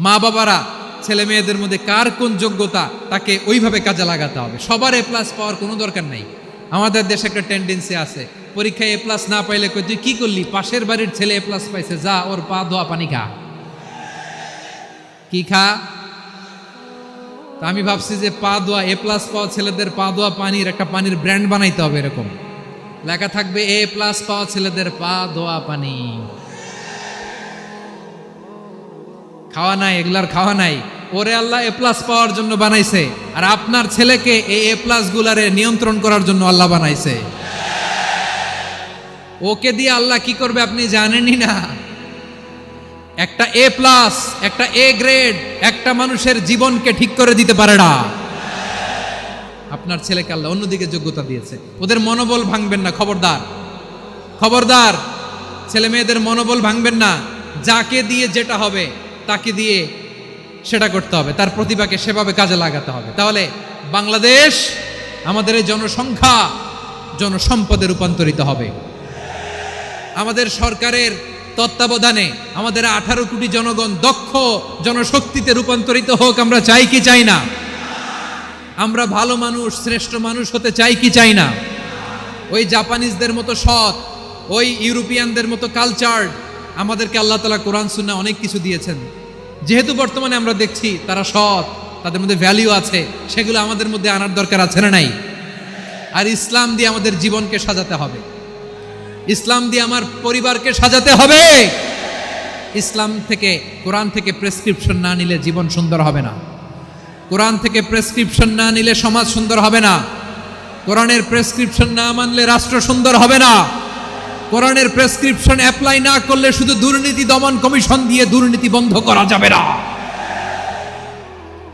মা বাবারা ছেলে মেয়েদের মধ্যে কার কোন যোগ্যতা তাকে ওইভাবে কাজে লাগাতে হবে। সবার A+ পাওয়ার কোনো দরকার নেই। আমাদের দেশে একটা টেন্ডেন্সি আছে, পরীক্ষায় A+ না পাইলে কই তুই কি করলি, পাশের বাড়ির ছেলে A+ পাইছে, যা ওর পা ধোয়া পানি খা। কি খা? তা আমি ভাবছি যে পা ধোয়া A+ পাওয়া ছেলেদের পা ধোয়া পানির একটা পানির ব্র্যান্ড বানাইতে হবে, এরকম লেখা থাকবে A+ পাওয়া ছেলেদের পা ধোয়া পানি। খাওয়া নাই, এগুলার খাওয়া নাই, ওরে আল্লাহ A+ পাওয়ার জন্য বানাইছে, আর আপনার ছেলেকে এই A+ গুলারে নিয়ন্ত্রণ করার জন্য আল্লাহ বানাইছে। ওকে দিয়ে আল্লাহ কি করবে আপনি জানেনই না। একটা A+, একটা A গ্রেড একটা মানুষের জীবনকে ঠিক করে দিতে পারে না। আপনার ছেলেকে আল্লাহ অন্যদিকে যোগ্যতা দিয়েছে, ওদের মনোবল ভাঙবেন না, খবরদার খবরদার। ছেলে মেয়েদের মনোবল ভাঙবেন না। যাকে দিয়ে যেটা হবে তাকে দিয়ে সেটা করতে হবে, তার প্রতিভাকে সেভাবে কাজে লাগাতে হবে। তাহলে বাংলাদেশ আমাদের এই জনসংখ্যা জনসম্পদে রূপান্তরিত হবে। আমাদের সরকারের তত্ত্বাবধানে আমাদের 18 কোটি জনগণ দক্ষ জনশক্তিতে রূপান্তরিত হোক, আমরা চাই কি চাই না? আমরা ভালো মানুষ, শ্রেষ্ঠ মানুষ হতে চাই কি চাই না? ওই জাপানিজদের মতো সৎ, ওই ইউরোপিয়ানদের মতো কালচার, আমাদেরকে আল্লাহ তাআলা কোরআন সুন্নাহ অনেক কিছু দিয়েছেন। যেহেতু বর্তমানে আমরা দেখছি তারা সৎ, তাদের মধ্যে ভ্যালিউ আছে, সেগুলো আমাদের মধ্যে আনার দরকার আছে না নাই? আর ইসলাম দিয়ে আমাদের জীবনকে সাজাতে হবে, ইসলাম দিয়ে আমার পরিবারকে সাজাতে হবে। ইসলাম থেকে, কোরআন থেকে প্রেসক্রিপশন না নিলে জীবন সুন্দর হবে না। কোরআন থেকে প্রেসক্রিপশন না নিলে সমাজ সুন্দর হবে না। কোরআনের প্রেসক্রিপশন না মানলে রাষ্ট্র সুন্দর হবে না। কোরআনের প্রেসক্রিপশন অ্যাপ্লাই না করলে শুধু দুর্নীতি দমন কমিশন দিয়ে দুর্নীতি বন্ধ করা যাবে না।